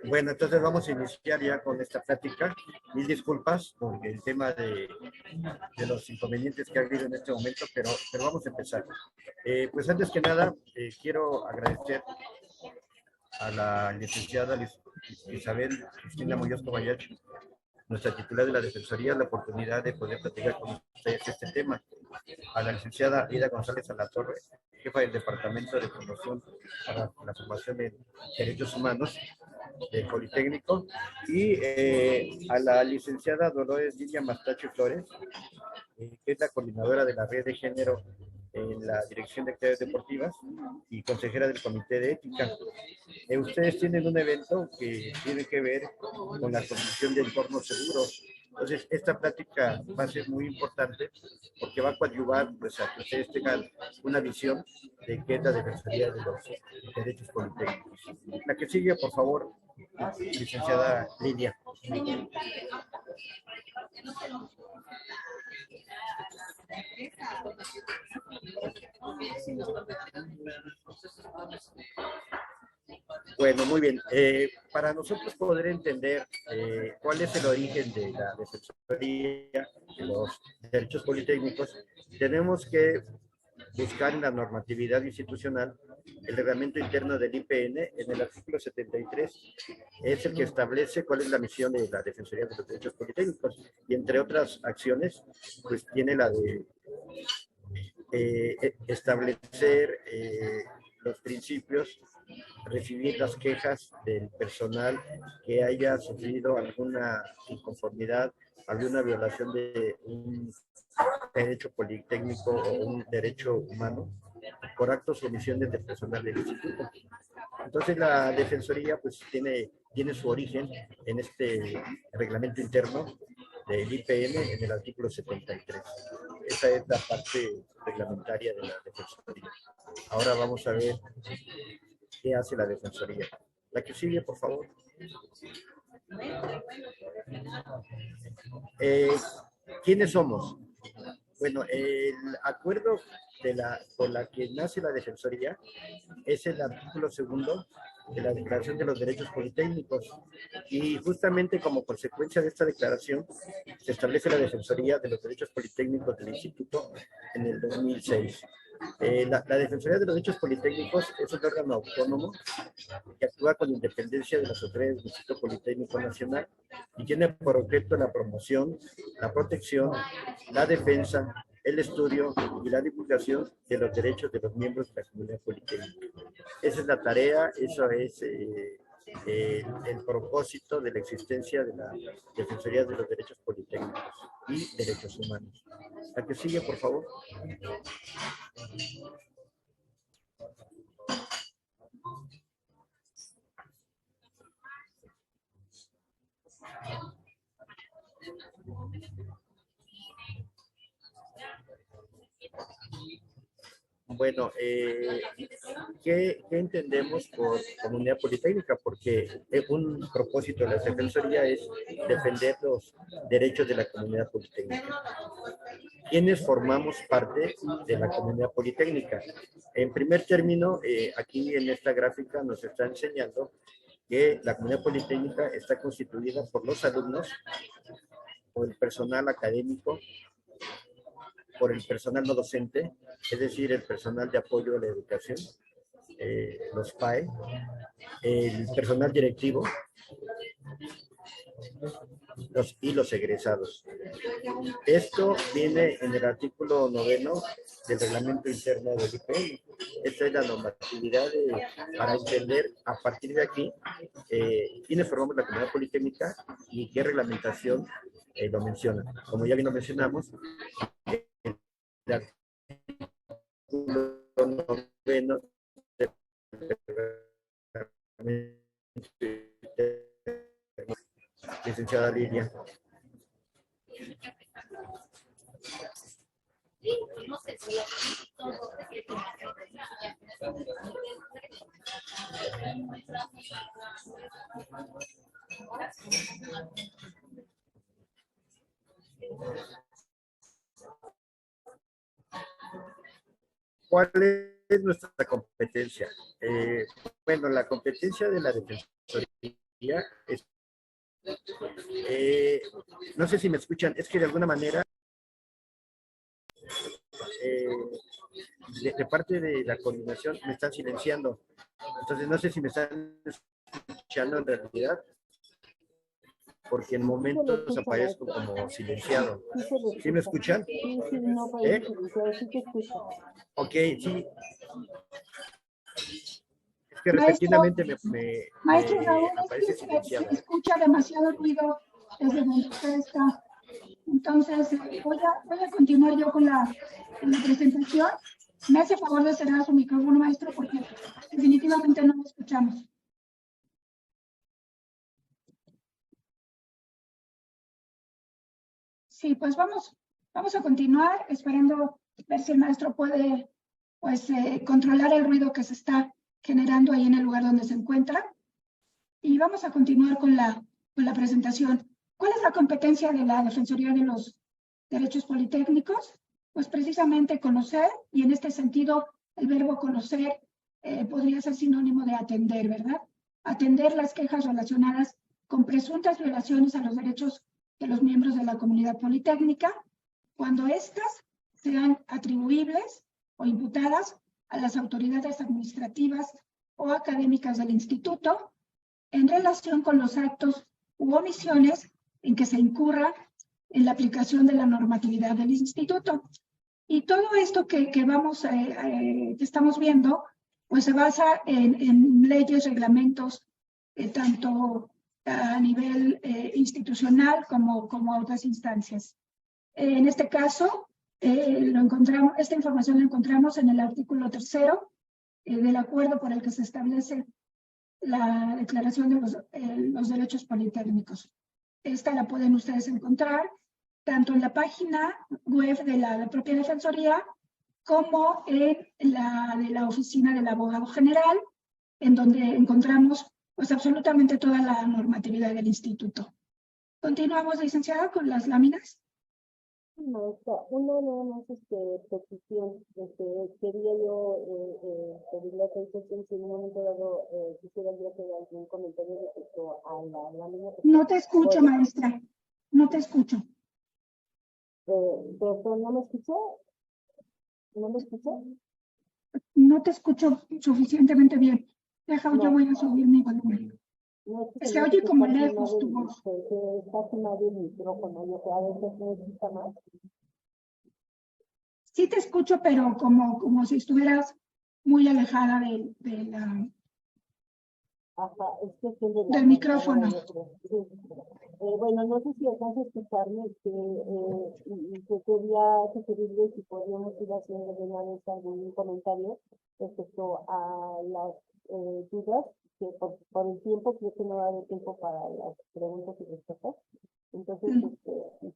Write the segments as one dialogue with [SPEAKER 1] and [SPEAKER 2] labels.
[SPEAKER 1] Bueno, entonces vamos a iniciar ya con esta plática. Mil disculpas por el tema de los inconvenientes que ha habido en este momento, pero vamos a empezar. Pues antes que nada, quiero agradecer a la licenciada Isabel Cristina Muñoz Kobayashi, nuestra titular de la Defensoría, la oportunidad de poder platicar con ustedes este tema. A la licenciada Ida González Alatorre, jefa del Departamento de Promoción para la Formación de Derechos Humanos del Politécnico, y a la licenciada Dolores Lidia Mastacho Flores, que es la coordinadora de la red de género en la Dirección de Actividades Deportivas y consejera del Comité de Ética. Ustedes tienen un evento que tiene que ver con la construcción de entornos seguros. Entonces, esta plática va a ser muy importante porque va a coadyuvar pues, a que ustedes tengan una visión de qué es la Defensoría de los Derechos Politécnicos. La que sigue, por favor, licenciada Lidia. Bueno, muy bien. Para nosotros poder entender cuál es el origen de la Defensoría de los Derechos Politécnicos, tenemos que buscar en la normatividad institucional el reglamento interno del IPN en el artículo 73. Es el que establece cuál es la misión de la Defensoría de los Derechos Politécnicos y entre otras acciones, pues tiene la de establecer los principios, recibir las quejas del personal que haya sufrido alguna inconformidad, alguna violación de un derecho politécnico o un derecho humano por actos o omisiones del personal del instituto. Entonces la Defensoría pues tiene su origen en este reglamento interno del IPN en el artículo 73. Esa es la parte reglamentaria de la Defensoría. Ahora vamos a ver qué hace la Defensoría. La que sigue, por favor. ¿Quiénes somos? Bueno, el acuerdo por la que nace la Defensoría es el artículo 2 de la Declaración de los Derechos Politécnicos, y justamente como consecuencia de esta declaración se establece la Defensoría de los Derechos Politécnicos del Instituto en el 2006. La Defensoría de los Derechos Politécnicos es un órgano autónomo que actúa con independencia de las autoridades del Instituto Politécnico Nacional y tiene por objeto la promoción, la protección, la defensa, el estudio y la divulgación de los derechos de los miembros de la comunidad politécnica. Esa es la tarea, eso es el propósito de la existencia de la Defensoría de los Derechos Politécnicos y Derechos Humanos. La que sigue, por favor. Bueno, ¿qué entendemos por comunidad politécnica? Porque un propósito de la Defensoría es defender los derechos de la comunidad politécnica. ¿Quiénes formamos parte de la comunidad politécnica? En primer término, aquí en esta gráfica nos está enseñando que la comunidad politécnica está constituida por los alumnos, por el personal académico, por el personal no docente, es decir, el personal de apoyo a la educación, los PAE, el personal directivo y los egresados. Esto viene en el artículo 9 del reglamento interno del IPN. Esta es la normatividad para entender a partir de aquí quiénes formamos la comunidad politécnica y qué reglamentación lo menciona. Como ya bien lo mencionamos, el artículo 9 licenciada Lidia. ¿Cuál es nuestra competencia? Bueno, la competencia de la Defensoría es, no sé si me escuchan, es que de alguna manera de parte de la coordinación me están silenciando. Entonces no sé si me están escuchando en realidad, porque en momentos aparezco como silenciado. ¿Sí me escuchan?
[SPEAKER 2] Sí, no parece silenciado, sí te escucho.
[SPEAKER 1] Ok, sí. Es que
[SPEAKER 3] Maestro,
[SPEAKER 1] repentinamente
[SPEAKER 3] Maestro Raúl,
[SPEAKER 1] aparece
[SPEAKER 3] es que
[SPEAKER 1] silenciado.
[SPEAKER 3] se escucha demasiado ruido desde donde usted está. Entonces, voy a continuar yo con la presentación. Me hace favor de cerrar su micrófono, maestro, porque definitivamente no lo escuchamos. Sí, pues vamos a continuar, esperando ver si el maestro puede pues, controlar el ruido que se está generando ahí en el lugar donde se encuentra. Y vamos a continuar con la presentación. ¿Cuál es la competencia de la Defensoría de los Derechos Politécnicos? Pues precisamente conocer, y en este sentido el verbo conocer podría ser sinónimo de atender, ¿verdad? Atender las quejas relacionadas con presuntas violaciones a los derechos de los miembros de la comunidad politécnica, cuando éstas sean atribuibles o imputadas a las autoridades administrativas o académicas del instituto, en relación con los actos u omisiones en que se incurra en la aplicación de la normatividad del instituto. Y todo esto que estamos viendo, pues se basa en leyes, reglamentos, tanto a nivel institucional como a otras instancias. En este caso, esta información la encontramos en el artículo 3 del acuerdo por el que se establece la Declaración de los Derechos Politécnicos. Esta la pueden ustedes encontrar tanto en la página web de la propia Defensoría como en la de la Oficina del Abogado General, en donde encontramos pues absolutamente toda la normatividad del instituto. Continuamos, licenciada, con las láminas.
[SPEAKER 2] Maestra, una nada más petición, quería yo pedirle autorización si en un momento dado quisiera yo hacer algún comentario respecto a la lámina.
[SPEAKER 3] No te escucho, maestra, no te escucho.
[SPEAKER 2] Perdón, ¿no me escuchó? ¿No me escuchó?
[SPEAKER 3] No te escucho suficientemente bien. Deja, yo voy a subir mi volumen.
[SPEAKER 2] No,
[SPEAKER 3] Se oye como lejos tu voz.
[SPEAKER 2] Está quemado el micrófono, yo a veces no escucha más.
[SPEAKER 3] Sí te escucho, pero como si estuvieras muy alejada de la...
[SPEAKER 2] Ajá, es que
[SPEAKER 3] del micrófono.
[SPEAKER 2] Bueno, no sé si alcanza a escucharme, que quería sugerirle si podríamos ir haciendo de una vez algún comentario respecto a las dudas, que por el tiempo creo que no va a haber tiempo para las preguntas y respuestas. Entonces,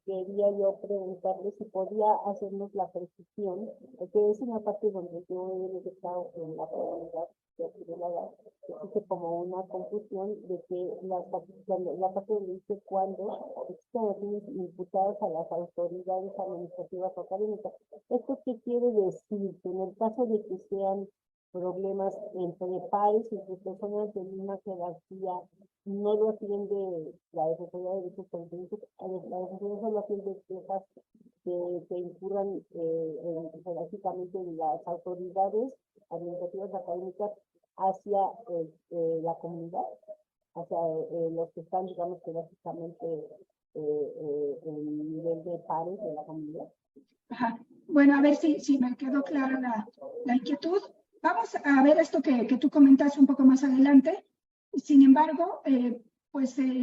[SPEAKER 2] quería yo preguntarle si podía hacernos la precisión, que es una parte donde yo he estado en la probabilidad de existe como una confusión de que la parte donde dice cuando existen imputadas a las autoridades administrativas o académicas. ¿Esto qué quiere decir? Que en el caso de que sean problemas entre pares, entre personas de una jerarquía, no lo atiende la Defensoría de Derechos Politécnicos, la Defensoría solo atiende quejas que incurran jerárquicamente en las autoridades administrativas académicas hacia la comunidad, hacia los que están, digamos, que básicamente en nivel de pares de la comunidad.
[SPEAKER 3] Ajá. Bueno, a ver si me quedó clara la inquietud. Vamos a ver esto que tú comentas un poco más adelante. Sin embargo,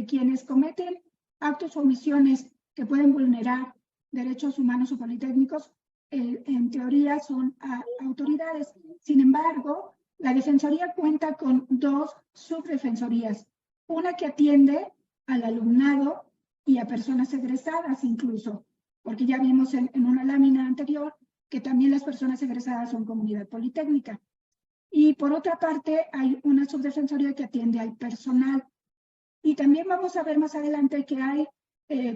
[SPEAKER 3] quienes cometen actos o omisiones que pueden vulnerar derechos humanos o politécnicos, en teoría son autoridades. Sin embargo, la Defensoría cuenta con dos subdefensorías. Una que atiende al alumnado y a personas egresadas incluso, porque ya vimos en una lámina anterior que también las personas egresadas son comunidad politécnica. Y por otra parte, hay una subdefensoría que atiende al personal. Y también vamos a ver más adelante que hay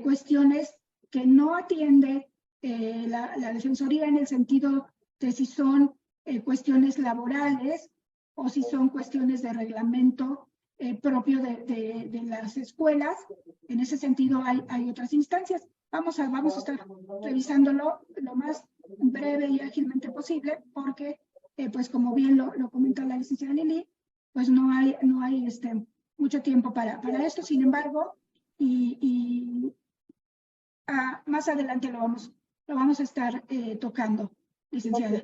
[SPEAKER 3] cuestiones que no atiende la Defensoría en el sentido de si son cuestiones laborales o si son cuestiones de reglamento propio de las escuelas. En ese sentido hay otras instancias. Vamos a estar revisándolo lo más breve y ágilmente posible porque, pues como bien lo comenta la licenciada Lili, pues no hay mucho tiempo para esto. Sin embargo, más adelante lo vamos a estar tocando, licenciada.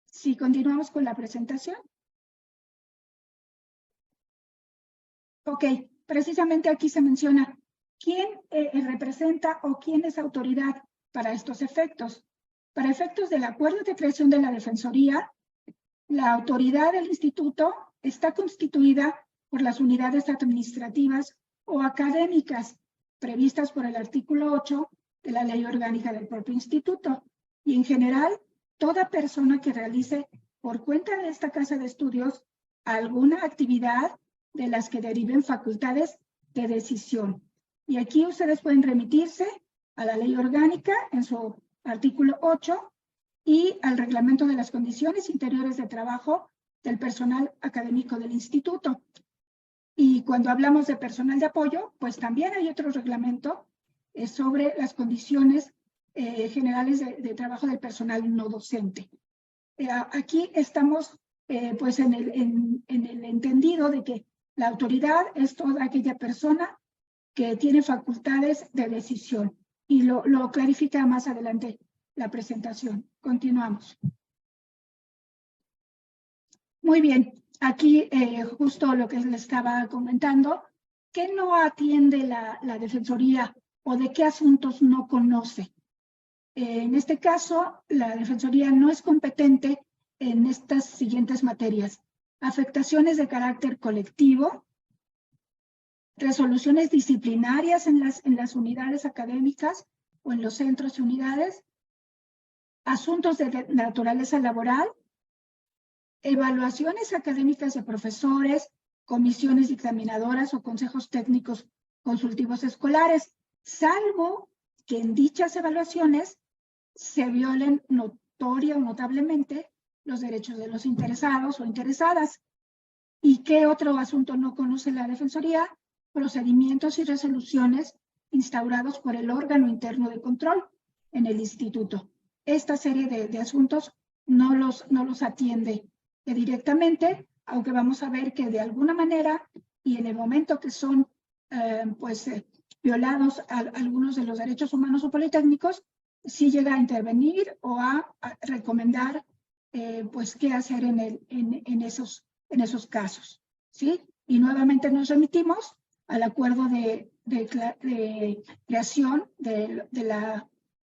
[SPEAKER 3] Si continuamos con la presentación. Ok, precisamente aquí se menciona quién representa o quién es autoridad para estos efectos. Para efectos del acuerdo de creación de la Defensoría, la autoridad del instituto está constituida por las unidades administrativas o académicas previstas por el artículo 8 de la Ley Orgánica del propio instituto. Y en general, toda persona que realice por cuenta de esta casa de estudios alguna actividad de las que deriven facultades de decisión. Y aquí ustedes pueden remitirse a la Ley Orgánica en su artículo 8 y al reglamento de las condiciones interiores de trabajo del personal académico del instituto. Y cuando hablamos de personal de apoyo, pues también hay otro reglamento sobre las condiciones generales de trabajo del personal no docente. Aquí estamos pues en el entendido de que la autoridad es toda aquella persona que tiene facultades de decisión. Y lo clarifica más adelante la presentación. Continuamos. Muy bien. Aquí justo lo que les estaba comentando, ¿qué no atiende la Defensoría o de qué asuntos no conoce? En este caso, la Defensoría no es competente en estas siguientes materias: afectaciones de carácter colectivo, resoluciones disciplinarias en las unidades académicas o en los centros y unidades, asuntos de naturaleza laboral, evaluaciones académicas de profesores, comisiones dictaminadoras o consejos técnicos consultivos escolares, salvo que en dichas evaluaciones se violen notoria o notablemente los derechos de los interesados o interesadas. ¿Y qué otro asunto no conoce la Defensoría? Procedimientos y resoluciones instaurados por el órgano interno de control en el instituto. Esta serie de asuntos no los atiende directamente, aunque vamos a ver que de alguna manera y en el momento que son violados algunos de los derechos humanos o politécnicos, sí llega a intervenir o a recomendar pues qué hacer en esos casos, ¿sí? Y nuevamente nos remitimos al acuerdo de creación de la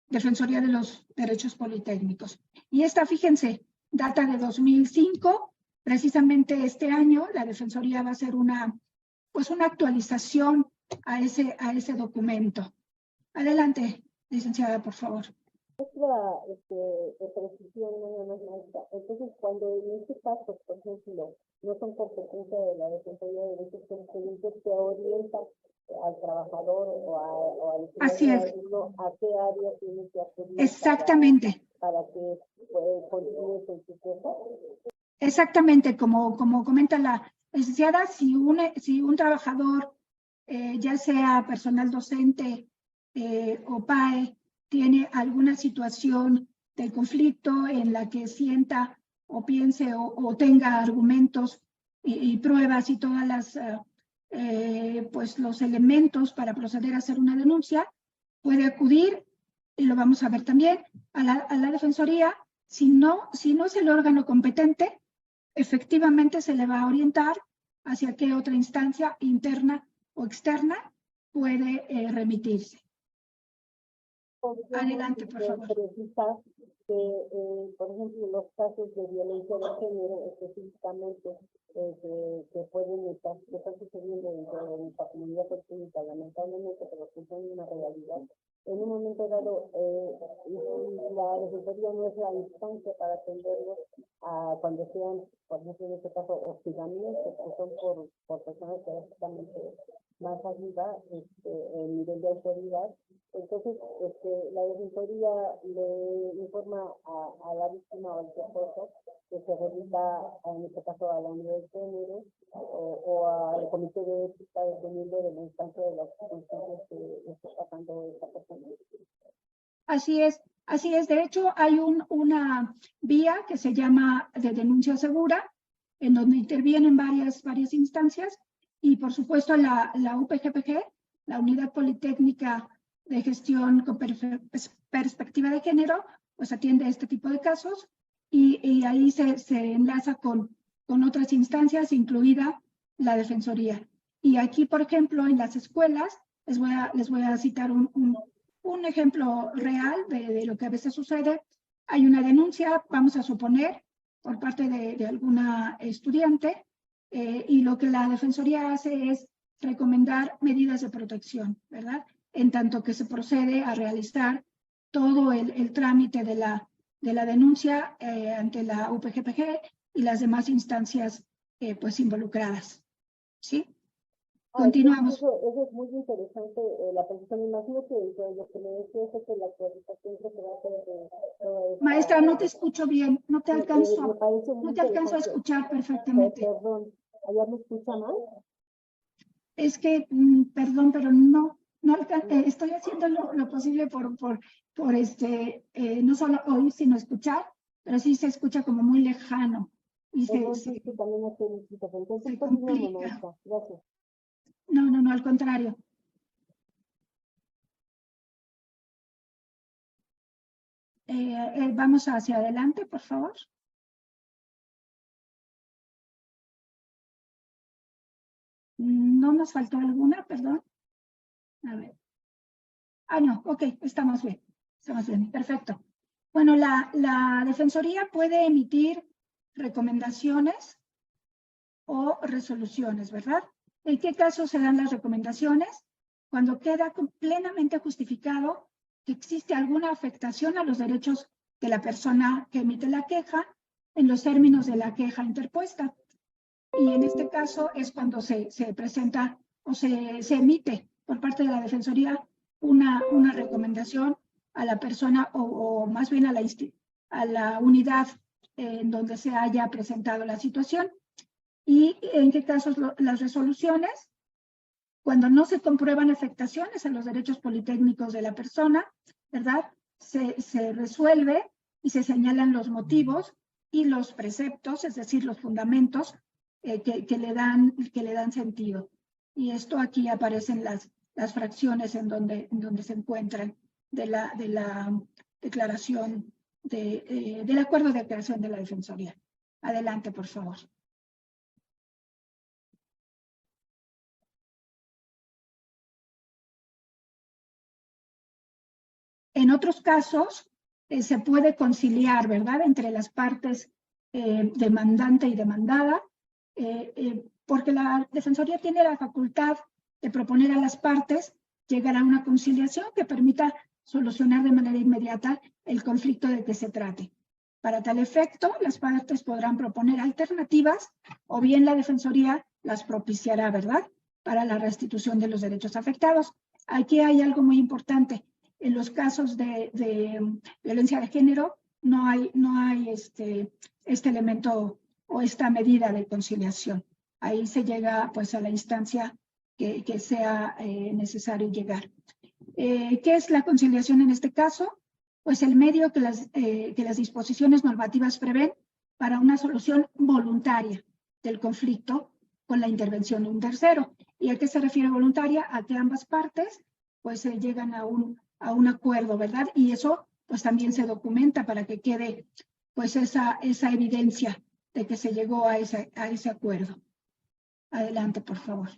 [SPEAKER 3] Defensoría de los Derechos Politécnicos. Y esta, fíjense, data de 2005. Precisamente este año la Defensoría va a hacer una actualización a ese documento. Adelante, licenciada, por favor.
[SPEAKER 2] Otra precisión, maestra. Entonces, cuando en este caso, por ejemplo, no son competencia de la Defensoría de Derechos Politécnicos, se orienta al trabajador o al ciudadano a qué área tiene que acudir.
[SPEAKER 3] Exactamente.
[SPEAKER 2] Para que continúe con su cosa.
[SPEAKER 3] Exactamente, como comenta la licenciada, si un trabajador, ya sea personal docente o PAE, tiene alguna situación de conflicto en la que sienta o piense o tenga argumentos y pruebas y todas las los elementos para proceder a hacer una denuncia, puede acudir, y lo vamos a ver también, a la Defensoría. Si no es el órgano competente, efectivamente se le va a orientar hacia qué otra instancia interna o externa puede remitirse. Adelante, por favor.
[SPEAKER 2] Precisar que, por ejemplo, los casos de violencia de género específicamente que pueden estar sucediendo dentro de nuestra comunidad política, lamentablemente, pero que son una realidad. En un momento dado, la Defensoría no es la instancia para atenderlos cuando sean, por ejemplo, en este caso, hostigamientos, que son por personas que básicamente más arriba, el nivel de autoridad. entonces la defensoría le informa a la víctima o al esposo que se remita, en este caso, a la unidad de género o al comité de ética, dependiendo de la instancia de las circunstancias que está pasando esta persona.
[SPEAKER 3] Así es, así es. De hecho, hay una vía que se llama de denuncia segura, en donde intervienen varias instancias, y por supuesto la UPGPG, la Unidad Politécnica de Gestión con Perspectiva de Género, pues atiende este tipo de casos, y ahí se enlaza con otras instancias, incluida la Defensoría. Y aquí, por ejemplo, en las escuelas, les voy a citar un ejemplo real de lo que a veces sucede. Hay una denuncia, vamos a suponer, por parte de alguna estudiante, y lo que la Defensoría hace es recomendar medidas de protección, ¿verdad? En tanto que se procede a realizar todo el trámite de la denuncia ante la UPGPG y las demás instancias pues involucradas. ¿Sí? Continuamos.
[SPEAKER 2] Eso es muy interesante, la precisión. Me imagino que lo que me decía es que la actualización que se va a hacer de
[SPEAKER 3] Maestra, no te escucho bien, no te alcanzo a escuchar perfectamente.
[SPEAKER 2] Perdón, ¿allá me escucha mal?
[SPEAKER 3] Es que, perdón, pero no estoy haciendo lo posible por no solo oír, sino escuchar, pero sí se escucha como muy lejano. Y se complica.
[SPEAKER 2] Gracias.
[SPEAKER 3] No, al contrario. Vamos hacia adelante, por favor. ¿No nos faltó alguna? Perdón. A ver. No, ok, estamos bien, perfecto. Bueno, la Defensoría puede emitir recomendaciones o resoluciones, ¿verdad? ¿En qué casos se dan las recomendaciones? Cuando queda plenamente justificado que existe alguna afectación a los derechos de la persona que emite la queja en los términos de la queja interpuesta. Y en este caso es cuando se presenta o se emite por parte de la Defensoría una recomendación a la persona o más bien a la unidad en donde se haya presentado la situación. ¿Y en qué casos las resoluciones? Cuando no se comprueban afectaciones a los derechos politécnicos de la persona, ¿verdad? Se resuelve y se señalan los motivos y los preceptos, es decir, los fundamentos que le dan sentido. Y esto aquí aparecen las fracciones en donde se encuentran de la declaración del acuerdo de creación de la Defensoría. Adelante, por favor. En otros casos, se puede conciliar, ¿verdad?, entre las partes demandante y demandada, porque la Defensoría tiene la facultad de proponer a las partes llegar a una conciliación que permita solucionar de manera inmediata el conflicto de que se trate. Para tal efecto, las partes podrán proponer alternativas o bien la Defensoría las propiciará, ¿verdad?, para la restitución de los derechos afectados. Aquí hay algo muy importante. En los casos de violencia de género no hay este elemento o esta medida de conciliación. Ahí se llega pues a la instancia que sea necesario llegar. ¿Qué es la conciliación en este caso? Pues el medio que las disposiciones normativas prevén para una solución voluntaria del conflicto con la intervención de un tercero. ¿Y a qué se refiere voluntaria? A que ambas partes pues llegan a un acuerdo, ¿verdad? Y eso pues también se documenta para que quede pues esa evidencia de que se llegó a ese acuerdo. Adelante, por favor.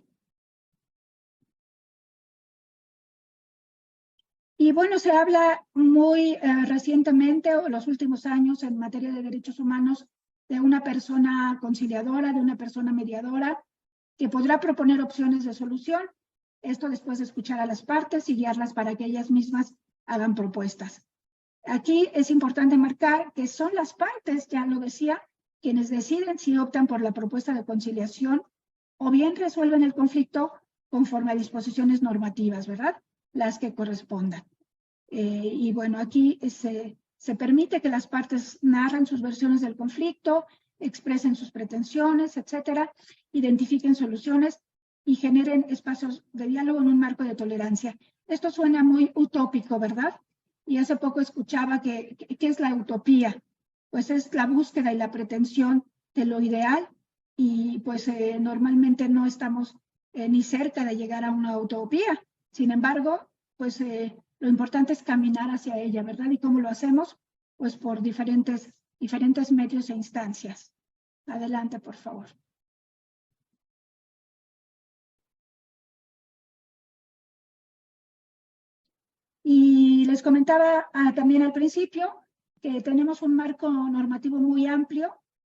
[SPEAKER 3] Y bueno, se habla muy recientemente, o en los últimos años, en materia de derechos humanos, de una persona conciliadora, de una persona mediadora, que podrá proponer opciones de solución. Esto después de escuchar a las partes y guiarlas para que ellas mismas hagan propuestas. Aquí es importante marcar que son las partes, ya lo decía, quienes deciden si optan por la propuesta de conciliación o bien resuelven el conflicto conforme a disposiciones normativas, ¿verdad?, las que correspondan. Y bueno, aquí se permite que las partes narren sus versiones del conflicto, expresen sus pretensiones, etcétera, identifiquen soluciones y generen espacios de diálogo en un marco de tolerancia. Esto suena muy utópico, ¿verdad? Y hace poco escuchaba ¿qué es la utopía? Pues es la búsqueda y la pretensión de lo ideal y pues normalmente no estamos ni cerca de llegar a una utopía. Sin embargo, pues lo importante es caminar hacia ella, ¿verdad? ¿Y cómo lo hacemos? Pues por diferentes medios e instancias. Adelante, por favor. Y les comentaba también al principio que tenemos un marco normativo muy amplio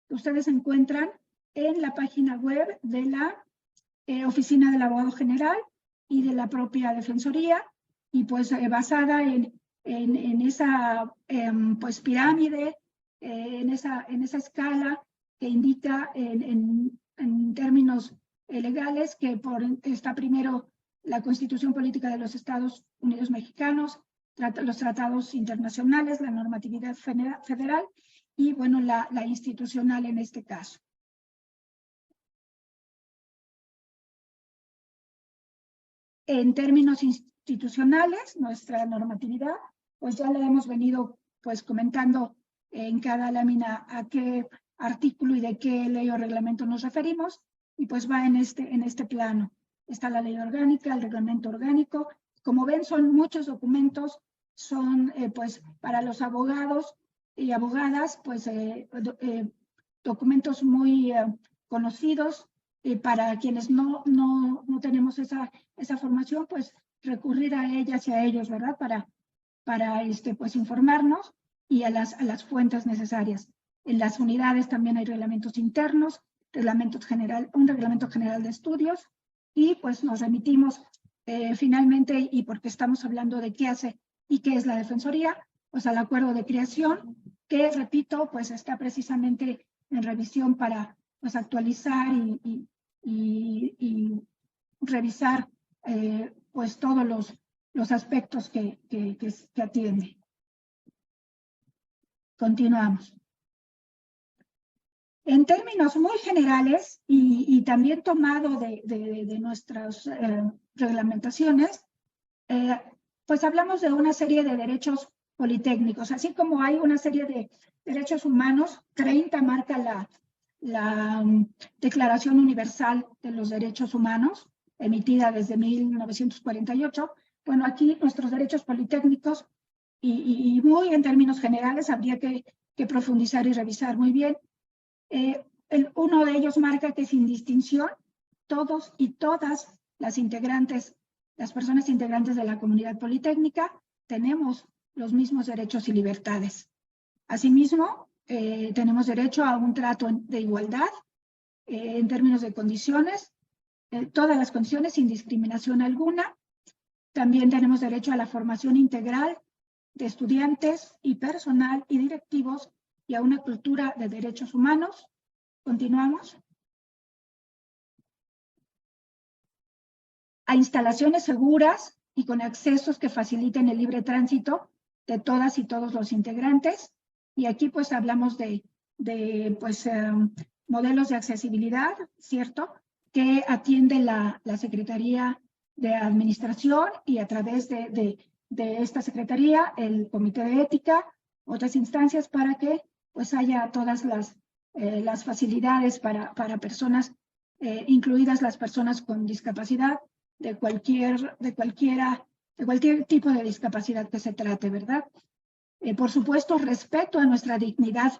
[SPEAKER 3] que ustedes encuentran en la página web de la Oficina del Abogado General y de la propia Defensoría, y pues basada en esa pues pirámide, en esa escala que indica en términos legales que está primero la Constitución Política de los Estados Unidos Mexicanos, los tratados internacionales, la normatividad federal y, bueno, la institucional en este caso. En términos institucionales, nuestra normatividad, pues ya la hemos venido pues comentando en cada lámina a qué artículo y de qué ley o reglamento nos referimos, y pues va en este plano. Está la ley orgánica, el reglamento orgánico. Como ven, son muchos documentos, son pues para los abogados y abogadas, pues documentos muy conocidos. Para quienes no tenemos esa formación, pues recurrir a ellas y a ellos, ¿verdad? Para pues informarnos y a las fuentes necesarias. En las unidades también hay reglamentos internos, un reglamento general de estudios, y pues nos remitimos finalmente, y porque estamos hablando de qué hace y qué es la Defensoría, pues al acuerdo de creación, que repito, pues está precisamente en revisión para pues actualizar y revisar pues todos los aspectos que atiende. Continuamos. En términos muy generales y también tomado de nuestras reglamentaciones, pues hablamos de una serie de derechos politécnicos, así como hay una serie de derechos humanos. 30 marca la Declaración Universal de los Derechos Humanos, emitida desde 1948. Bueno, aquí nuestros derechos politécnicos, y muy en términos generales, habría que profundizar y revisar muy bien. Uno de ellos marca que sin distinción, todos y todas las personas integrantes de la comunidad politécnica tenemos los mismos derechos y libertades. Asimismo, tenemos derecho a un trato de igualdad en términos de condiciones, todas las condiciones sin discriminación alguna. También tenemos derecho a la formación integral de estudiantes y personal y directivos y a una cultura de derechos humanos. Continuamos. A instalaciones seguras y con accesos que faciliten el libre tránsito de todas y todos los integrantes. Y aquí pues hablamos de modelos de accesibilidad, ¿cierto? Que atiende la Secretaría de Administración, y a través de esta Secretaría, el Comité de Ética, otras instancias, para que pues haya todas las facilidades para personas, incluidas las personas con discapacidad, de cualquier tipo de discapacidad que se trate, ¿verdad? Por supuesto, respeto a nuestra dignidad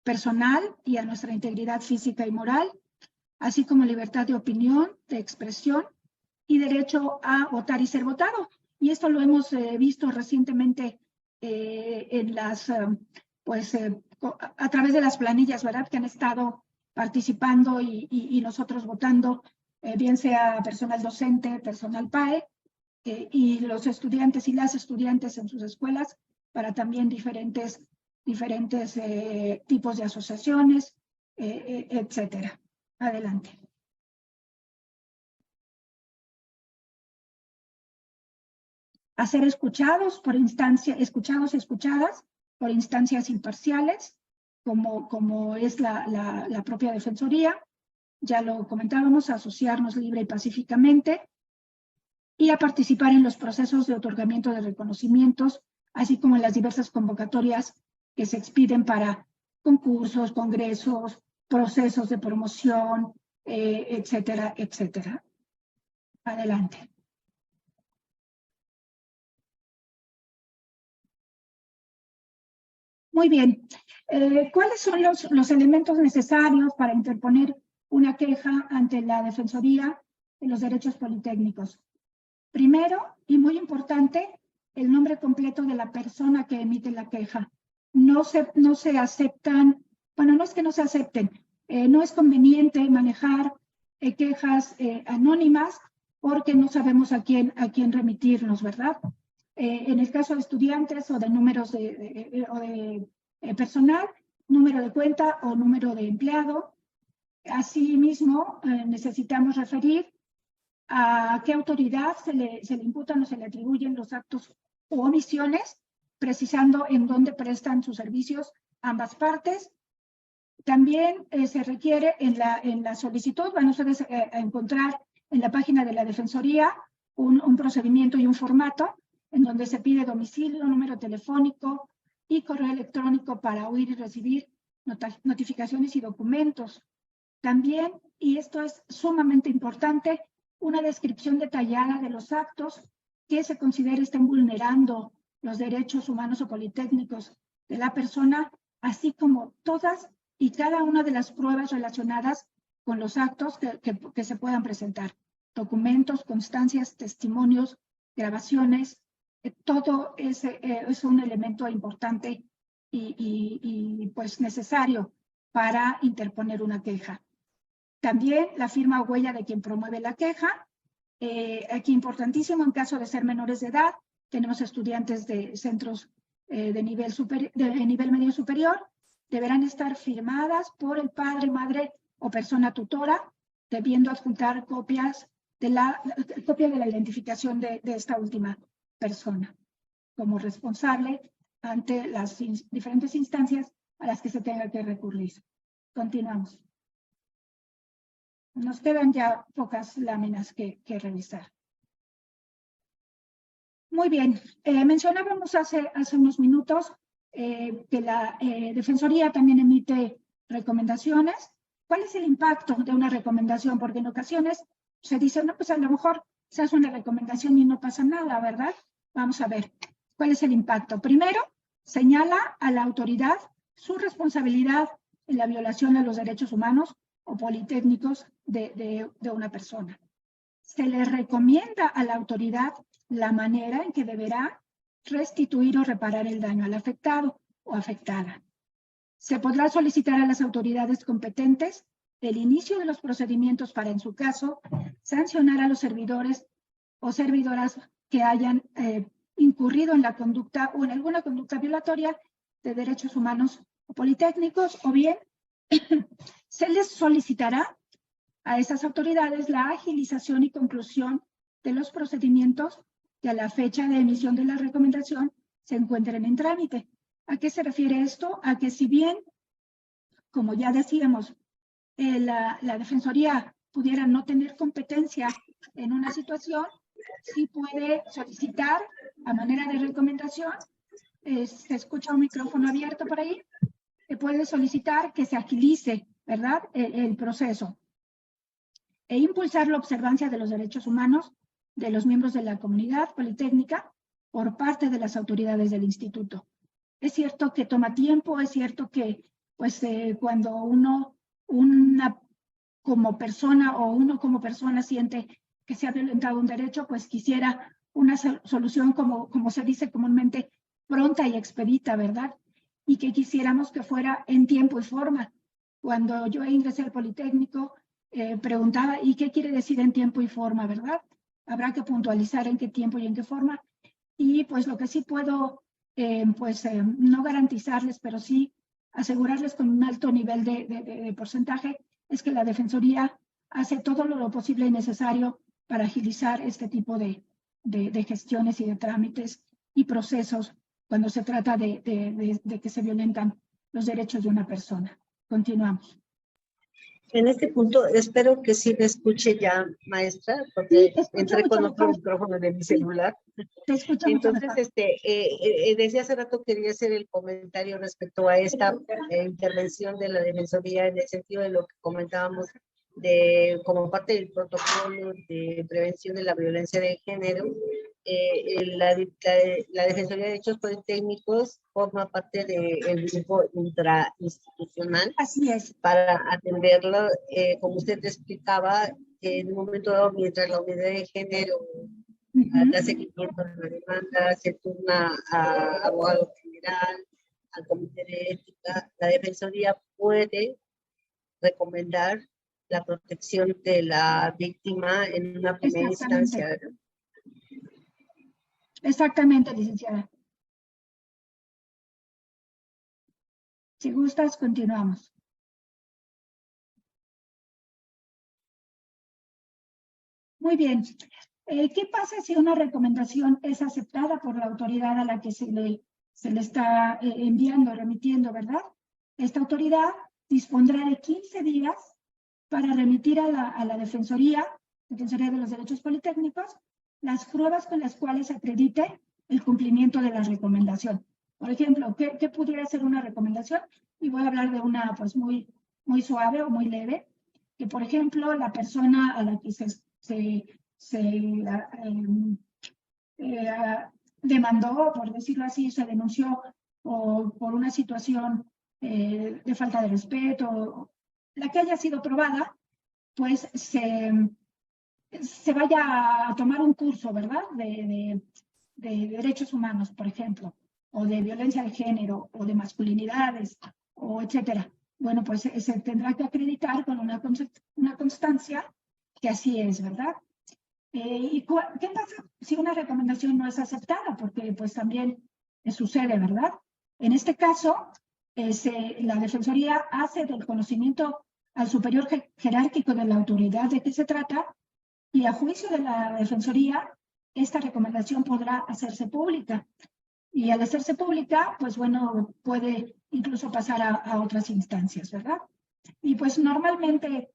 [SPEAKER 3] personal y a nuestra integridad física y moral, así como libertad de opinión, de expresión y derecho a votar y ser votado. Y esto lo hemos visto recientemente en a través de las planillas, ¿verdad?, que han estado participando y nosotros votando, bien sea personal docente, personal PAE, y los estudiantes y las estudiantes en sus escuelas, para también diferentes tipos de asociaciones, etcétera. Adelante. a ser escuchados por escuchados y escuchadas por instancias imparciales, como es la propia Defensoría. Ya lo comentábamos, a asociarnos libre y pacíficamente y a participar en los procesos de otorgamiento de reconocimientos, así como en las diversas convocatorias que se expiden para concursos, congresos, procesos de promoción, etcétera, etcétera. Adelante. Muy bien. ¿Cuáles son los elementos necesarios para interponer una queja ante la Defensoría de los Derechos Politécnicos? Primero, y muy importante, el nombre completo de la persona que emite la queja. No se aceptan, bueno, no es que no se acepten, no es conveniente manejar quejas anónimas porque no sabemos a quién remitirnos, ¿verdad? En el caso de estudiantes o de números de personal, número de cuenta o número de empleado. Asimismo, necesitamos referir a qué autoridad se le imputan o se le atribuyen los actos u omisiones, precisando en dónde prestan sus servicios ambas partes. También se requiere en la solicitud, van ustedes a encontrar en la página de la Defensoría un procedimiento y un formato en donde se pide domicilio, número telefónico y correo electrónico para oír y recibir notificaciones y documentos. También, y esto es sumamente importante, una descripción detallada de los actos que se considere estén vulnerando los derechos humanos o politécnicos de la persona, así como todas y cada una de las pruebas relacionadas con los actos que se puedan presentar. Documentos, constancias, testimonios, grabaciones, todo es un elemento importante y pues necesario para interponer una queja. También la firma o huella de quien promueve la queja. Aquí importantísimo, en caso de ser menores de edad, tenemos estudiantes de centros de nivel medio superior, deberán estar firmadas por el padre, madre o persona tutora, debiendo adjuntar copia de la identificación de esta última persona como responsable ante las diferentes instancias a las que se tenga que recurrir. Continuamos. Nos quedan ya pocas láminas que revisar. Muy bien. Mencionábamos hace unos minutos que la Defensoría también emite recomendaciones. ¿Cuál es el impacto de una recomendación? Porque en ocasiones se dice, no, pues a lo mejor se hace una recomendación y no pasa nada, ¿verdad? Vamos a ver cuál es el impacto. Primero, señala a la autoridad su responsabilidad en la violación a los derechos humanos o politécnicos de una persona. Se le recomienda a la autoridad la manera en que deberá restituir o reparar el daño al afectado o afectada. Se podrá solicitar a las autoridades competentes el inicio de los procedimientos para, en su caso, sancionar a los servidores o servidoras que hayan incurrido en la conducta o en alguna conducta violatoria de derechos humanos o politécnicos, o bien se les solicitará a esas autoridades la agilización y conclusión de los procedimientos que a la fecha de emisión de la recomendación se encuentren en trámite. ¿A qué se refiere esto? A que si bien, como ya decíamos, la Defensoría pudiera no tener competencia en una situación, sí puede solicitar a manera de recomendación, se escucha un micrófono abierto por ahí, puede solicitar que se agilice, ¿verdad?, el proceso e impulsar la observancia de los derechos humanos de los miembros de la comunidad politécnica por parte de las autoridades del instituto. Es cierto que toma tiempo, es cierto que pues, cuando uno como persona siente que se ha violentado un derecho, pues quisiera una solución como se dice comúnmente, pronta y expedita, ¿verdad? Y que quisiéramos que fuera en tiempo y forma. Cuando yo ingresé al Politécnico, preguntaba, ¿y qué quiere decir en tiempo y forma, verdad? Habrá que puntualizar en qué tiempo y en qué forma. Y pues lo que sí puedo, no garantizarles, pero sí asegurarles con un alto nivel de porcentaje, es que la Defensoría hace todo lo posible y necesario para agilizar este tipo de de gestiones y de trámites y procesos cuando se trata de que se violentan los derechos de una persona. Continuamos.
[SPEAKER 4] En este punto, espero que sí me escuche ya, maestra, porque entré con otro micrófono de mi celular.
[SPEAKER 3] Te escucho.
[SPEAKER 4] Entonces, desde hace rato quería hacer el comentario respecto a esta intervención de la Defensoría en el sentido de lo que comentábamos como parte del protocolo de prevención de la violencia de género. La Defensoría de Derechos Politécnicos forma parte del grupo intrainstitucional.
[SPEAKER 3] Así es.
[SPEAKER 4] Para atenderlo, como usted explicaba, en un momento dado, mientras la unidad de género da seguimiento a la demanda, se turna a abogado general, al comité de ética, la Defensoría puede recomendar la protección de la víctima en una primera instancia.
[SPEAKER 3] Exactamente, licenciada. Si gustas, continuamos. Muy bien. ¿Qué pasa si una recomendación es aceptada por la autoridad a la que se le está enviando, remitiendo, verdad? Esta autoridad dispondrá de 15 días para remitir a la Defensoría de los Derechos Politécnicos las pruebas con las cuales acredite el cumplimiento de la recomendación. Por ejemplo, ¿qué pudiera ser una recomendación? Y voy a hablar de una pues muy suave o muy leve, que por ejemplo la persona a la que demandó, por decirlo así, se denunció por una situación de falta de respeto, la que haya sido probada, pues se vaya a tomar un curso, ¿verdad? De derechos humanos, por ejemplo, o de violencia de género, o de masculinidades, o etcétera. Bueno, pues se tendrá que acreditar con una constancia que así es, ¿verdad? ¿Y qué pasa si una recomendación no es aceptada? Porque pues también sucede, ¿verdad? En este caso, la Defensoría hace del conocimiento al superior jerárquico de la autoridad de qué se trata, y a juicio de la Defensoría, esta recomendación podrá hacerse pública. Y al hacerse pública, pues bueno, puede incluso pasar a otras instancias, ¿verdad? Y pues normalmente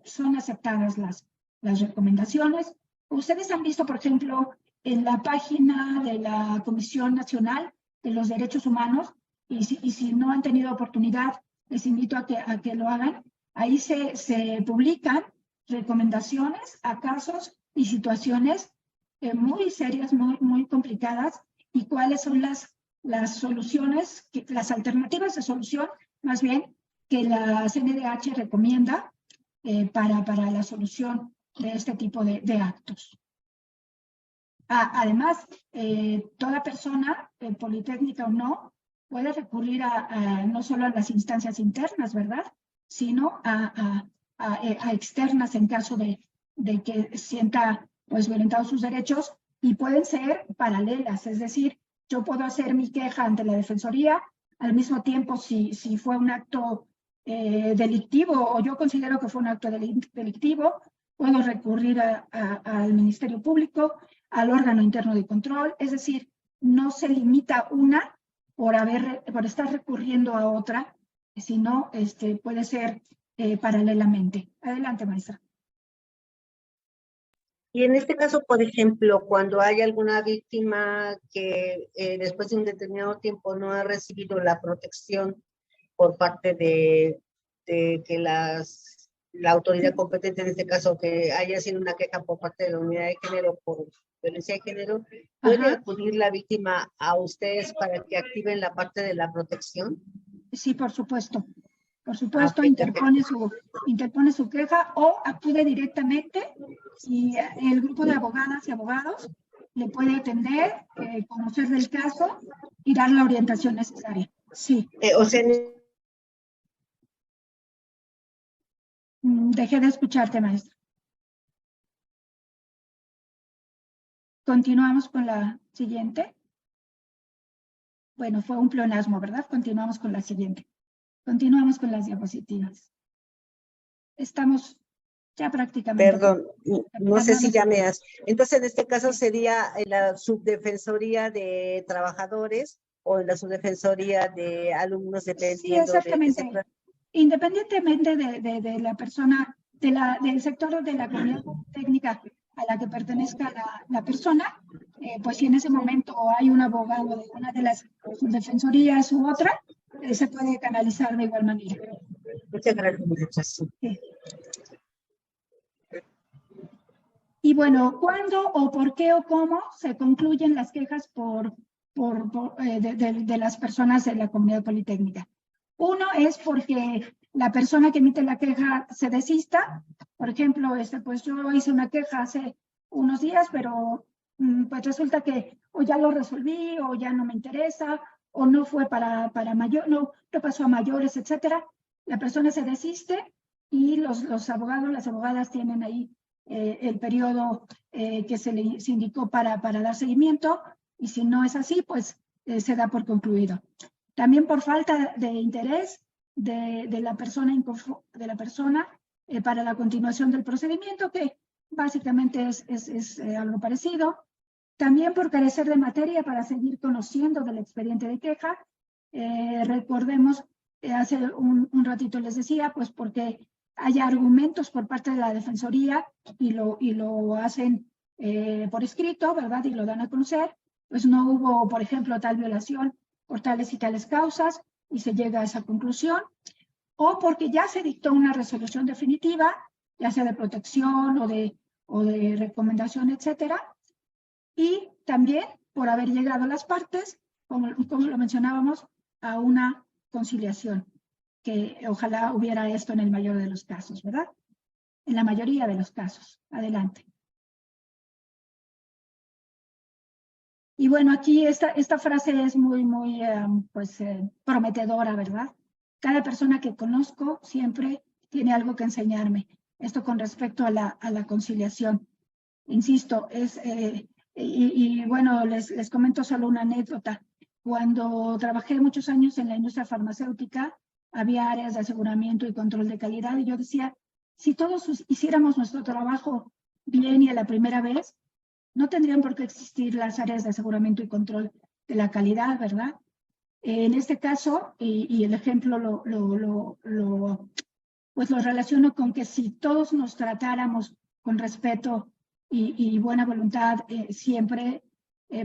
[SPEAKER 3] son aceptadas las recomendaciones. Ustedes han visto, por ejemplo, en la página de la Comisión Nacional de los Derechos Humanos, y si no han tenido oportunidad, les invito a que lo hagan. Ahí se publican recomendaciones a casos y situaciones muy serias, muy complicadas, y cuáles son las soluciones, las alternativas de solución, más bien, que la CNDH recomienda para la solución de este tipo de actos. Además, toda persona, politécnica o no, puede recurrir no solo a las instancias internas, ¿verdad?, sino a externas en caso de que sienta pues violentados sus derechos, y pueden ser paralelas, es decir, yo puedo hacer mi queja ante la Defensoría, al mismo tiempo si fue un acto delictivo, o yo considero que fue un acto delictivo, puedo recurrir al Ministerio Público, al órgano interno de control, es decir, no se limita una por estar recurriendo a otra, sino puede ser paralelamente. Adelante, maestra.
[SPEAKER 4] Y en este caso, por ejemplo, cuando hay alguna víctima que después de un determinado tiempo no ha recibido la protección por parte de que la autoridad competente, en este caso, que haya sido una queja por parte de la unidad de género por violencia de género, ¿puede acudir la víctima a ustedes para que activen la parte de la protección?
[SPEAKER 3] Sí, por supuesto. Por supuesto, interpone su queja o acude directamente, y el grupo de abogadas y abogados le puede atender, conocer del caso y dar la orientación necesaria. Sí. Dejé de escucharte, maestra. Continuamos con la siguiente. Bueno, fue un pleonasmo, ¿verdad? Continuamos con la siguiente. Continuamos con las diapositivas. Estamos Ya prácticamente.
[SPEAKER 4] Perdón, no sé si ya me has. Entonces, en este caso sería la subdefensoría de trabajadores o la subdefensoría de alumnos,
[SPEAKER 3] Sí,
[SPEAKER 4] dependiendo de qué se
[SPEAKER 3] exactamente.
[SPEAKER 4] trata.
[SPEAKER 3] Independientemente de la persona, del sector de la comunidad técnica a la que pertenezca la persona, pues si en ese momento hay un abogado de una de las subdefensorías u otra, se puede canalizar de igual manera.
[SPEAKER 4] Muchas gracias, muchachos.
[SPEAKER 3] Sí. Y bueno, ¿cuándo o por qué o cómo se concluyen las quejas de las personas de la comunidad politécnica? Uno es porque la persona que emite la queja se desista. Por ejemplo, pues yo hice una queja hace unos días, pero pues resulta que o ya lo resolví o ya no me interesa o no fue para mayor, no pasó a mayores, etcétera. La persona se desiste y los abogados, las abogadas tienen ahí el periodo que se indicó para dar seguimiento, y si no es así, pues se da por concluido. También por falta de interés de la persona para la continuación del procedimiento, que básicamente es algo parecido. También por carecer de materia para seguir conociendo del expediente de queja. Recordemos, hace un ratito les decía, pues porque hay argumentos por parte de la Defensoría y lo hacen por escrito, ¿verdad? Y lo dan a conocer. Pues no hubo, por ejemplo, tal violación por tales y tales causas y se llega a esa conclusión. O porque ya se dictó una resolución definitiva, ya sea de protección o de recomendación, etcétera. Y también por haber llegado las partes, como lo mencionábamos, a una conciliación, que ojalá hubiera esto en el mayor de los casos, ¿verdad? En la mayoría de los casos. Adelante. Y bueno, aquí esta frase es muy prometedora, ¿verdad? Cada persona que conozco siempre tiene algo que enseñarme. Esto con respecto a la conciliación. Insisto, bueno, les comento solo una anécdota. Cuando trabajé muchos años en la industria farmacéutica, había áreas de aseguramiento y control de calidad, y yo decía, si todos hiciéramos nuestro trabajo bien y a la primera vez, no tendrían por qué existir las áreas de aseguramiento y control de la calidad, ¿verdad? En este caso, y el ejemplo pues lo relaciono con que si todos nos tratáramos con respeto y buena voluntad siempre,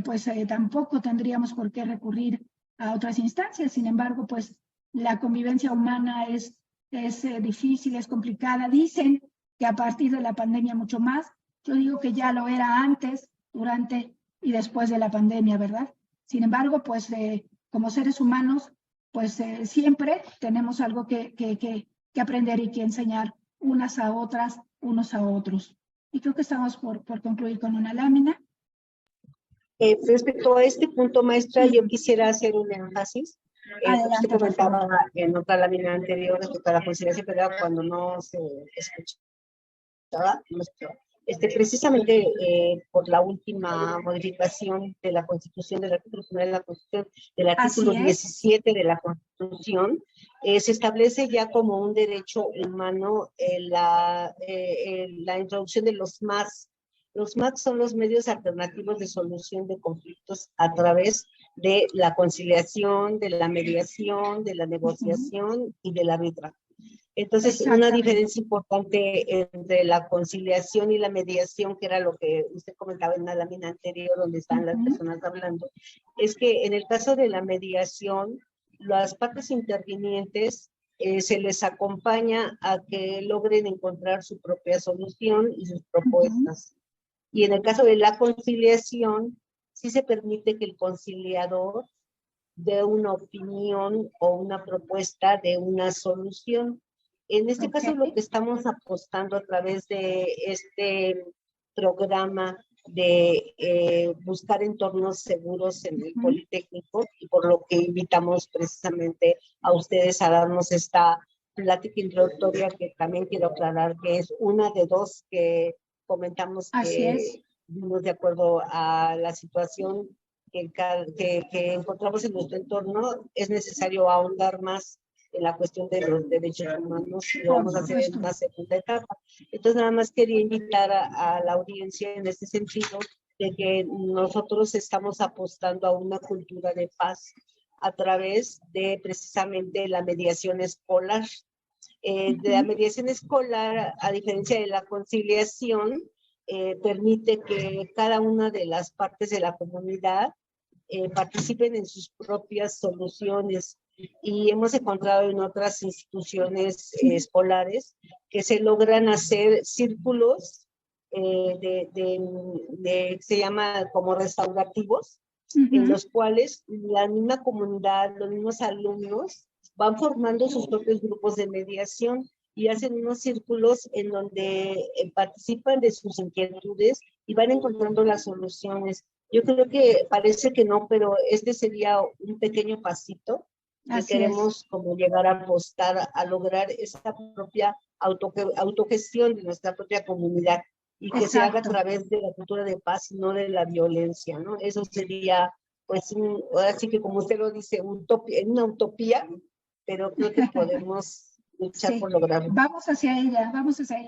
[SPEAKER 3] pues tampoco tendríamos por qué recurrir a otras instancias. Sin embargo, pues la convivencia humana es difícil, es complicada. Dicen que a partir de la pandemia mucho más. Yo digo que ya lo era antes, durante y después de la pandemia, ¿verdad? Sin embargo, pues como seres humanos, pues siempre tenemos algo que aprender y que enseñar unas a otras, unos a otros. Y creo que estamos por concluir con una lámina.
[SPEAKER 4] Respecto a este punto, maestra, yo quisiera hacer un énfasis.
[SPEAKER 3] Adelante,
[SPEAKER 4] usted comentaba en otra lámina anterior respecto a la conciliación, pero cuando no se escuchaba, precisamente por la última modificación de la Constitución, del artículo 1 de la Constitución, del artículo 17 de la Constitución, se establece ya como un derecho humano la introducción de los MAS. Los MAS son los medios alternativos de solución de conflictos a través de la conciliación, de la mediación, de la negociación y del arbitraje. Entonces, una diferencia importante entre la conciliación y la mediación, que era lo que usted comentaba en la lámina anterior, donde están las personas hablando, es que en el caso de la mediación, las partes intervinientes se les acompaña a que logren encontrar su propia solución y sus propuestas. Y en el caso de la conciliación, sí se permite que el conciliador dé una opinión o una propuesta de una solución. En este caso, lo que estamos apostando a través de este programa de buscar entornos seguros en el Politécnico, y por lo que invitamos precisamente a ustedes a darnos esta plática introductoria, que también quiero aclarar que es una de dos que comentamos que vimos de acuerdo a la situación que encontramos en nuestro entorno. Es necesario ahondar más en la cuestión de los derechos humanos, y lo vamos a hacer en una segunda etapa. Entonces, nada más quería invitar a la audiencia en este sentido, de que nosotros estamos apostando a una cultura de paz a través de precisamente la mediación escolar. De la mediación escolar, a diferencia de la conciliación, permite que cada una de las partes de la comunidad participen en sus propias soluciones, y hemos encontrado en otras instituciones escolares que se logran hacer círculos se llama como restaurativos, en los cuales la misma comunidad, los mismos alumnos van formando sus propios grupos de mediación y hacen unos círculos en donde participan de sus inquietudes y van encontrando las soluciones. Yo creo que parece que no, pero este sería un pequeño pasito que queremos como llegar a apostar a lograr esa propia autogestión de nuestra propia comunidad, y que se haga a través de la cultura de paz y no de la violencia, ¿no? Eso sería, pues, ahora sí que como usted lo dice, una utopía, pero creo que podemos luchar por lograrlo.
[SPEAKER 3] Vamos hacia ella,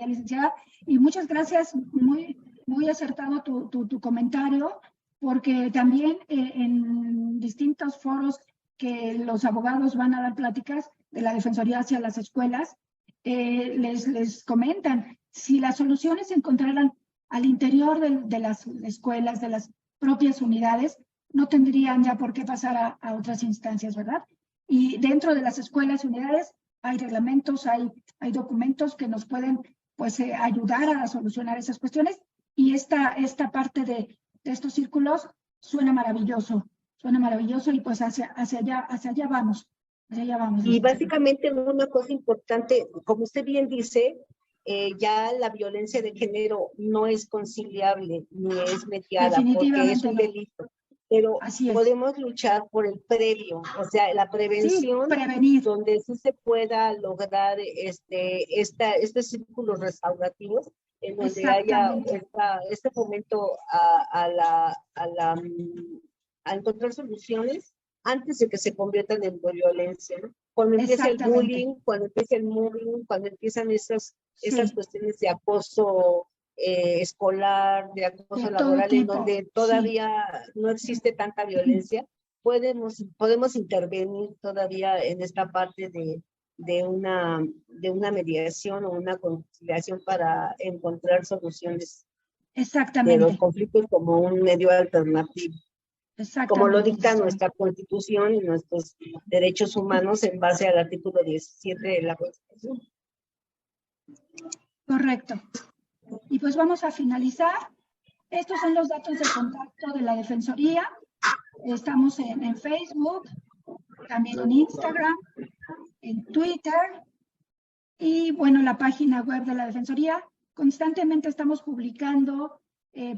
[SPEAKER 3] licenciada. Y muchas gracias, muy acertado tu comentario, porque también en distintos foros que los abogados van a dar pláticas de la Defensoría hacia las escuelas, les comentan, si las soluciones se encontraran al interior de las escuelas, de las propias unidades, no tendrían ya por qué pasar a otras instancias, ¿verdad? Y dentro de las escuelas y unidades hay reglamentos, hay documentos que nos pueden, pues, ayudar a solucionar esas cuestiones, y esta parte de estos círculos suena maravilloso, y pues hacia allá vamos.
[SPEAKER 4] Y básicamente una cosa importante, como usted bien dice, ya la violencia de género no es conciliable ni es mediada porque es un delito, pero podemos luchar por el previo, o sea, la prevención,
[SPEAKER 3] prevenir,
[SPEAKER 4] donde sí se pueda lograr estos círculos restaurativos, en donde haya este fomento a encontrar soluciones antes de que se conviertan en violencia, ¿no? Cuando empieza el bullying, cuando empieza el mobbing, cuando empiezan esas cuestiones de acoso escolar, de acoso laboral, en donde todavía no existe tanta violencia, podemos intervenir todavía en esta parte de una mediación o una conciliación para encontrar soluciones de los conflictos como un medio alternativo. Como lo dicta nuestra Constitución y nuestros derechos humanos en base al artículo 17 de la Constitución.
[SPEAKER 3] Correcto. Y pues vamos a finalizar. Estos son los datos de contacto de la Defensoría. Estamos en Facebook, también en Instagram, en Twitter, y bueno, la página web de la Defensoría. Constantemente estamos publicando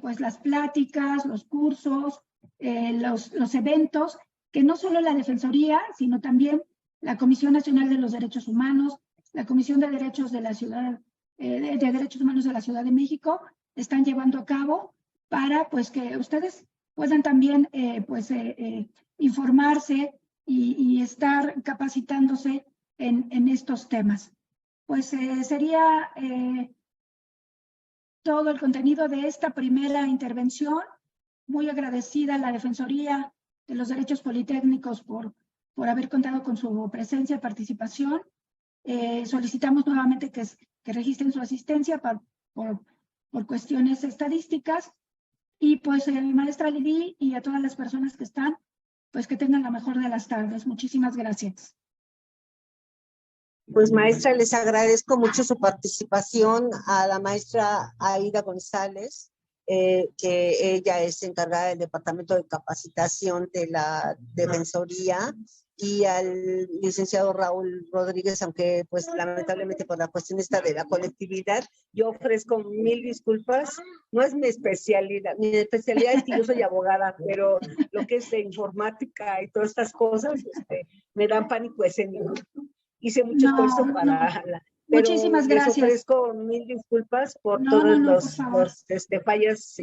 [SPEAKER 3] pues las pláticas, los cursos, los eventos, que no solo la Defensoría, sino también la Comisión Nacional de los Derechos Humanos, la Comisión de Derechos de la Ciudad, de Derechos Humanos de la Ciudad de México, están llevando a cabo para, pues, que ustedes puedan también informarse y estar capacitándose en estos temas. Pues sería todo el contenido de esta primera intervención. Muy agradecida a la Defensoría de los Derechos Politécnicos por haber contado con su presencia y participación. Solicitamos nuevamente que registren su asistencia por cuestiones estadísticas. Y pues maestra Lili y a todas las personas que están, pues que tengan la mejor de las tardes. Muchísimas gracias.
[SPEAKER 4] Pues maestra, les agradezco mucho su participación, a la maestra Aida González, que ella es encargada del Departamento de Capacitación de la Defensoría, y al licenciado Raúl Rodríguez, aunque pues lamentablemente por la cuestión esta de la colectividad, yo ofrezco 1000 disculpas. No es mi especialidad es que yo soy abogada, pero lo que es de informática y todas estas cosas me dan pánico escénico. Hice mucho esfuerzo para Pero
[SPEAKER 3] Muchísimas
[SPEAKER 4] les
[SPEAKER 3] gracias.
[SPEAKER 4] ofrezco mil disculpas por
[SPEAKER 3] No,
[SPEAKER 4] todas
[SPEAKER 3] no, por favor.
[SPEAKER 4] los fallas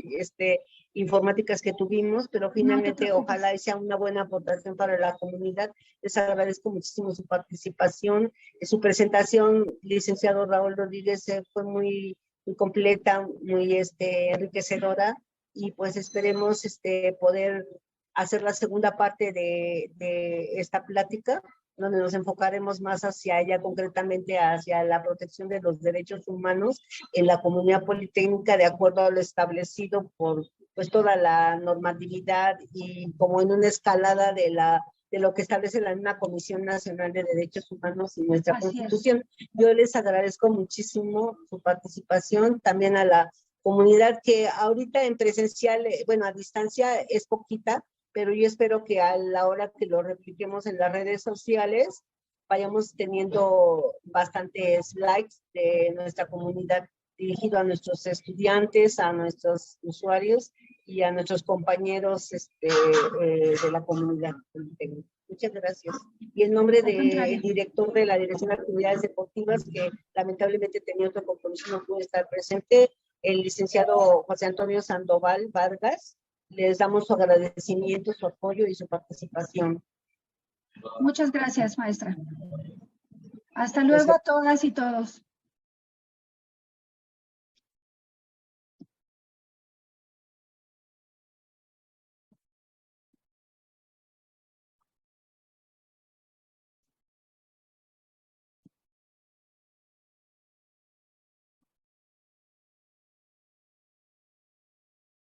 [SPEAKER 4] informáticas que tuvimos, pero finalmente
[SPEAKER 3] preocupes.
[SPEAKER 4] ojalá y sea una buena aportación para la comunidad. Les agradezco muchísimo su participación, su presentación, licenciado Raúl Rodríguez, fue muy completa, muy enriquecedora, y pues esperemos poder hacer la segunda parte de esta plática, donde nos enfocaremos más hacia ella, concretamente hacia la protección de los derechos humanos en la comunidad politécnica, de acuerdo a lo establecido por pues toda la normatividad y como en una escalada de lo que establece la misma Comisión Nacional de Derechos Humanos y nuestra Constitución. Yo les agradezco muchísimo su participación, también a la comunidad que ahorita en presencial, bueno, a distancia es poquita, pero yo espero que a la hora que lo repliquemos en las redes sociales, vayamos teniendo bastantes likes de nuestra comunidad dirigido a nuestros estudiantes, a nuestros usuarios y a nuestros compañeros de la comunidad. Muchas gracias. Y en nombre del director de la Dirección de Actividades Deportivas, que lamentablemente tenía otro compromiso, no pudo estar presente, el licenciado José Antonio Sandoval Vargas, les damos su agradecimiento, su apoyo y su participación.
[SPEAKER 3] Muchas gracias, maestra. Hasta luego a todas y todos.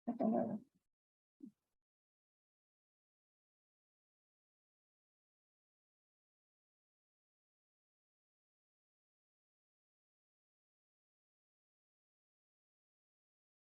[SPEAKER 3] Hasta luego.